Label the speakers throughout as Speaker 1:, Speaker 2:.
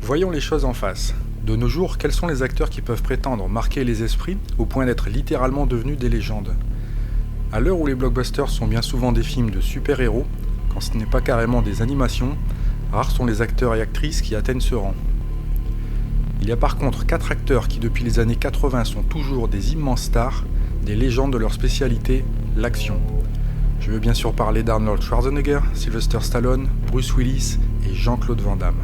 Speaker 1: Voyons les choses en face. De nos jours, quels sont les acteurs qui peuvent prétendre marquer les esprits au point d'être littéralement devenus des légendes? À l'heure où les blockbusters sont bien souvent des films de super-héros, quand ce n'est pas carrément des animations, rares sont les acteurs et actrices qui atteignent ce rang. Il y a par contre 4 acteurs qui depuis les années 80 sont toujours des immenses stars, des légendes de leur spécialité, l'action. Je veux bien sûr parler d'Arnold Schwarzenegger, Sylvester Stallone, Bruce Willis et Jean-Claude Van Damme.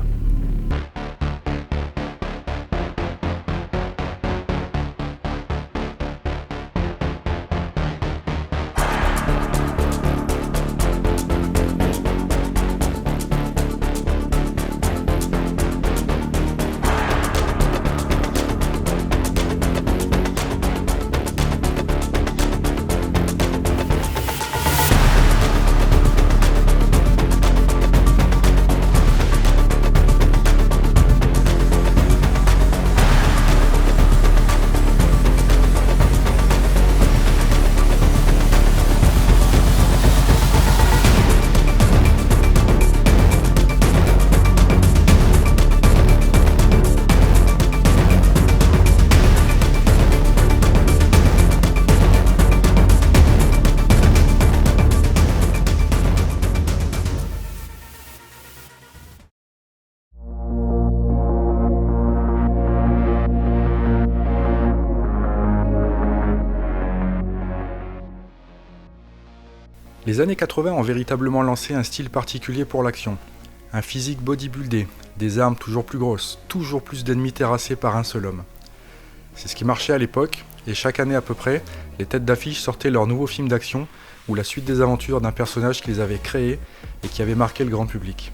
Speaker 1: Les années 80 ont véritablement lancé un style particulier pour l'action. Un physique bodybuildé, des armes toujours plus grosses, toujours plus d'ennemis terrassés par un seul homme. C'est ce qui marchait à l'époque, et chaque année à peu près, les têtes d'affiche sortaient leur nouveau film d'action ou la suite des aventures d'un personnage qu'ils avaient créé et qui avait marqué le grand public.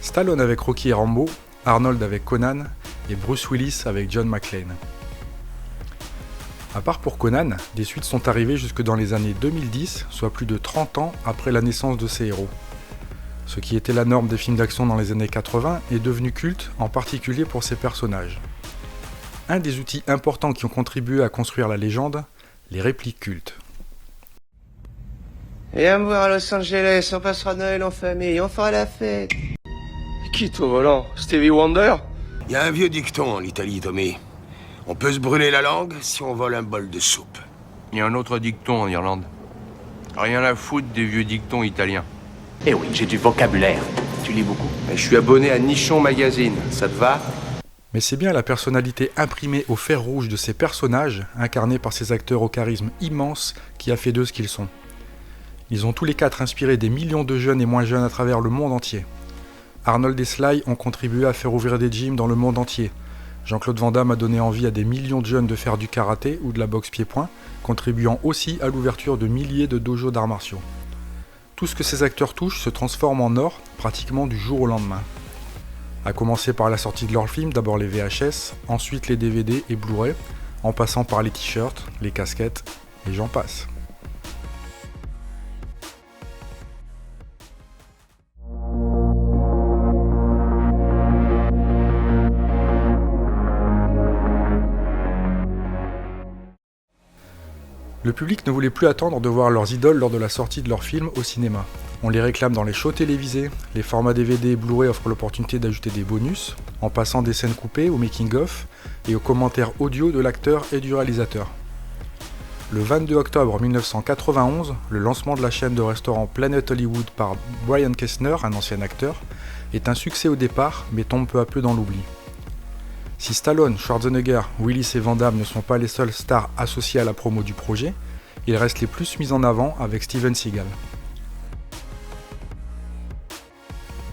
Speaker 1: Stallone avec Rocky et Rambo, Arnold avec Conan et Bruce Willis avec John McClane. À part pour Conan, des suites sont arrivées jusque dans les années 2010, soit plus de 30 ans après la naissance de ces héros. Ce qui était la norme des films d'action dans les années 80 est devenu culte, en particulier pour ces personnages. Un des outils importants qui ont contribué à construire la légende, les répliques cultes.
Speaker 2: Viens me voir à Los Angeles, on passera Noël en famille, on fera la fête. Qui est au volant? Stevie Wonder?
Speaker 3: Il y a un vieux dicton en Italie, Tommy. On peut se brûler la langue si on vole un bol de soupe.
Speaker 4: Il y a un autre dicton en Irlande. Rien à foutre des vieux dictons italiens.
Speaker 5: Eh oui, j'ai du vocabulaire. Tu lis beaucoup?
Speaker 2: Je suis abonné à Nichon Magazine, ça te va?
Speaker 1: Mais c'est bien la personnalité imprimée au fer rouge de ces personnages, incarnés par ces acteurs au charisme immense, qui a fait d'eux ce qu'ils sont. Ils ont tous les 4 inspiré des millions de jeunes et moins jeunes à travers le monde entier. Arnold et Sly ont contribué à faire ouvrir des gyms dans le monde entier. Jean-Claude Van Damme a donné envie à des millions de jeunes de faire du karaté ou de la boxe pied-point, contribuant aussi à l'ouverture de milliers de dojos d'arts martiaux. Tout ce que ces acteurs touchent se transforme en or pratiquement du jour au lendemain. À commencer par la sortie de leurs films, d'abord les VHS, ensuite les DVD et Blu-ray, en passant par les t-shirts, les casquettes, et j'en passe. Le public ne voulait plus attendre de voir leurs idoles lors de la sortie de leurs films au cinéma. On les réclame dans les shows télévisés, les formats DVD et Blu-ray offrent l'opportunité d'ajouter des bonus, en passant des scènes coupées au making-of et aux commentaires audio de l'acteur et du réalisateur. Le 22 octobre 1991, le lancement de la chaîne de restaurants Planet Hollywood par Brian Kestner, un ancien acteur, est un succès au départ, mais tombe peu à peu dans l'oubli. Si Stallone, Schwarzenegger, Willis et Van Damme ne sont pas les seules stars associées à la promo du projet, ils restent les plus mis en avant avec Steven Seagal.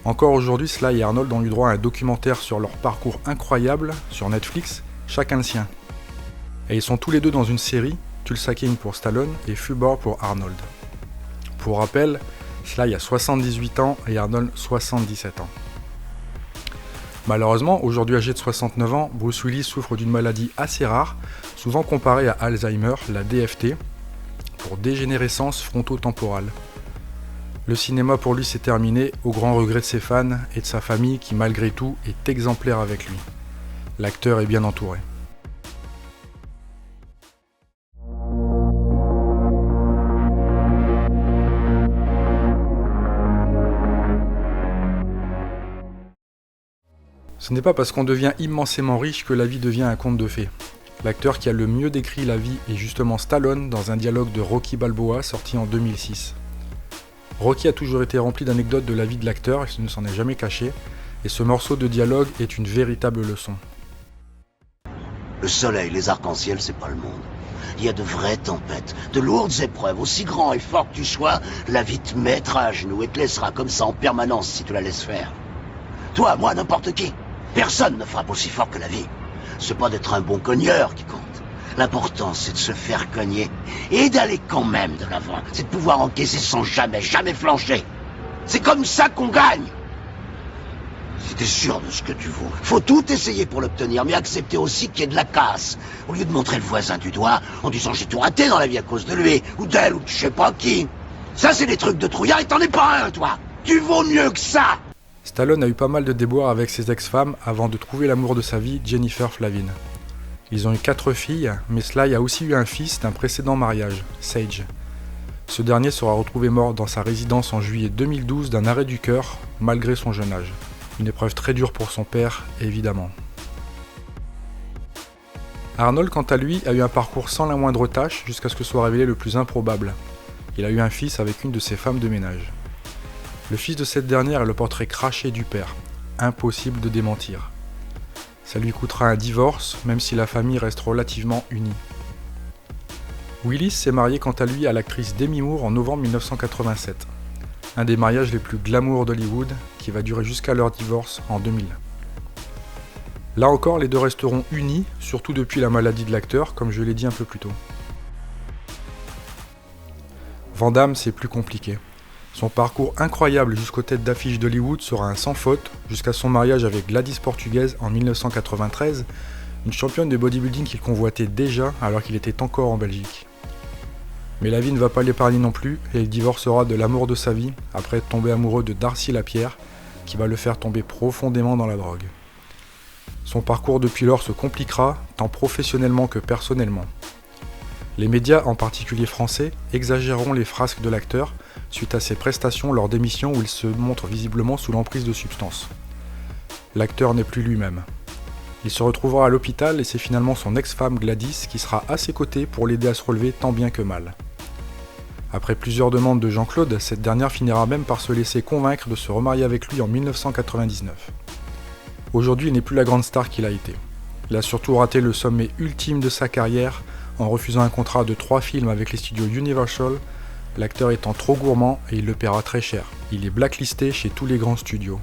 Speaker 1: Encore aujourd'hui, Sly et Arnold ont eu droit à un documentaire sur leur parcours incroyable sur Netflix, chacun le sien. Et ils sont tous les deux dans une série, Tulsa King pour Stallone et Fubor pour Arnold. Pour rappel, Sly a 78 ans et Arnold 77 ans. Malheureusement, aujourd'hui âgé de 69 ans, Bruce Willis souffre d'une maladie assez rare, souvent comparée à Alzheimer, la DFT, pour dégénérescence frontotemporale. Le cinéma pour lui s'est terminé, au grand regret de ses fans et de sa famille qui malgré tout est exemplaire avec lui. L'acteur est bien entouré. Ce n'est pas parce qu'on devient immensément riche que la vie devient un conte de fées. L'acteur qui a le mieux décrit la vie est justement Stallone dans un dialogue de Rocky Balboa sorti en 2006. Rocky a toujours été rempli d'anecdotes de la vie de l'acteur, il ne s'en est jamais caché, et ce morceau de dialogue est une véritable leçon.
Speaker 6: Le soleil, les arcs-en-ciel, c'est pas le monde. Il y a de vraies tempêtes, de lourdes épreuves. Aussi grand et fort que tu sois, la vie te mettra à genoux et te laissera comme ça en permanence si tu la laisses faire. Toi, moi, n'importe qui. Personne ne frappe aussi fort que la vie. C'est pas d'être un bon cogneur qui compte. L'important, c'est de se faire cogner et d'aller quand même de l'avant. C'est de pouvoir encaisser sans jamais flancher. C'est comme ça qu'on gagne. Si t'es sûr de ce que tu vaux, faut tout essayer pour l'obtenir, mais accepter aussi qu'il y ait de la casse. Au lieu de montrer le voisin du doigt en disant j'ai tout raté dans la vie à cause de lui, ou d'elle, ou je sais pas qui. Ça, c'est des trucs de trouillard et t'en es pas un, toi. Tu vaux mieux que ça.
Speaker 1: Stallone a eu pas mal de déboires avec ses ex-femmes avant de trouver l'amour de sa vie, Jennifer Flavin. Ils ont eu 4 filles, mais Sly a aussi eu un fils d'un précédent mariage, Sage. Ce dernier sera retrouvé mort dans sa résidence en juillet 2012 d'un arrêt du cœur, malgré son jeune âge. Une épreuve très dure pour son père, évidemment. Arnold, quant à lui, a eu un parcours sans la moindre tâche jusqu'à ce que soit révélé le plus improbable. Il a eu un fils avec une de ses femmes de ménage. Le fils de cette dernière est le portrait craché du père. Impossible de démentir. Ça lui coûtera un divorce, même si la famille reste relativement unie. Willis s'est marié quant à lui à l'actrice Demi Moore en novembre 1987. Un des mariages les plus glamour d'Hollywood, qui va durer jusqu'à leur divorce en 2000. Là encore, les deux resteront unis, surtout depuis la maladie de l'acteur, comme je l'ai dit un peu plus tôt. Van Damme, c'est plus compliqué. Son parcours incroyable jusqu'aux têtes d'affiche d'Hollywood sera un sans faute, jusqu'à son mariage avec Gladys Portuguese en 1993, une championne de bodybuilding qu'il convoitait déjà alors qu'il était encore en Belgique. Mais la vie ne va pas l'épargner non plus, et il divorcera de l'amour de sa vie après être tombé amoureux de Darcy Lapierre, qui va le faire tomber profondément dans la drogue. Son parcours depuis lors se compliquera, tant professionnellement que personnellement. Les médias, en particulier français, exagéreront les frasques de l'acteur suite à ses prestations lors d'émissions où il se montre visiblement sous l'emprise de substances. L'acteur n'est plus lui-même. Il se retrouvera à l'hôpital et c'est finalement son ex-femme Gladys qui sera à ses côtés pour l'aider à se relever tant bien que mal. Après plusieurs demandes de Jean-Claude, cette dernière finira même par se laisser convaincre de se remarier avec lui en 1999. Aujourd'hui, il n'est plus la grande star qu'il a été. Il a surtout raté le sommet ultime de sa carrière en refusant un contrat de 3 films avec les studios Universal, l'acteur étant trop gourmand et il le paiera très cher. Il est blacklisté chez tous les grands studios.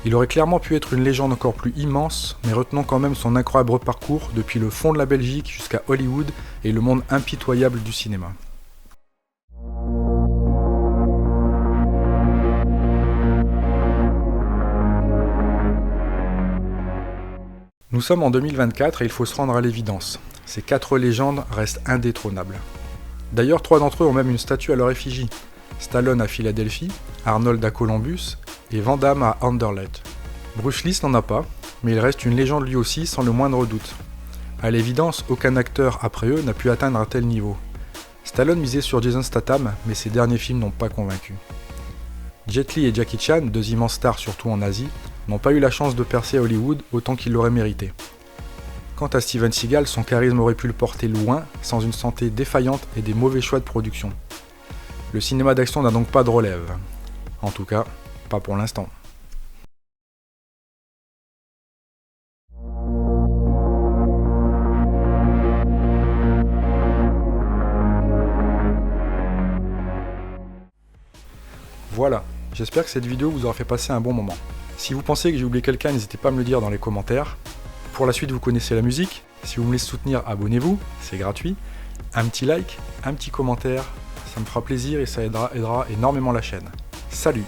Speaker 1: Il aurait clairement pu être une légende encore plus immense, mais retenons quand même son incroyable parcours depuis le fond de la Belgique jusqu'à Hollywood et le monde impitoyable du cinéma. Nous sommes en 2024 et il faut se rendre à l'évidence. Ces 4 légendes restent indétrônables. D'ailleurs, 3 d'entre eux ont même une statue à leur effigie. Stallone à Philadelphie, Arnold à Columbus et Van Damme à Anderlecht. Bruce Lee n'en a pas, mais il reste une légende lui aussi sans le moindre doute. À l'évidence, aucun acteur après eux n'a pu atteindre un tel niveau. Stallone misait sur Jason Statham, mais ses derniers films n'ont pas convaincu. Jet Li et Jackie Chan, 2 immenses stars surtout en Asie, n'ont pas eu la chance de percer à Hollywood autant qu'ils l'auraient mérité. Quant à Steven Seagal, son charisme aurait pu le porter loin sans une santé défaillante et des mauvais choix de production. Le cinéma d'action n'a donc pas de relève. En tout cas, pas pour l'instant. Voilà, j'espère que cette vidéo vous aura fait passer un bon moment. Si vous pensez que j'ai oublié quelqu'un, n'hésitez pas à me le dire dans les commentaires. Pour la suite, vous connaissez la musique. Si vous voulez soutenir, abonnez-vous, c'est gratuit. Un petit like, un petit commentaire, ça me fera plaisir et ça aidera énormément la chaîne. Salut!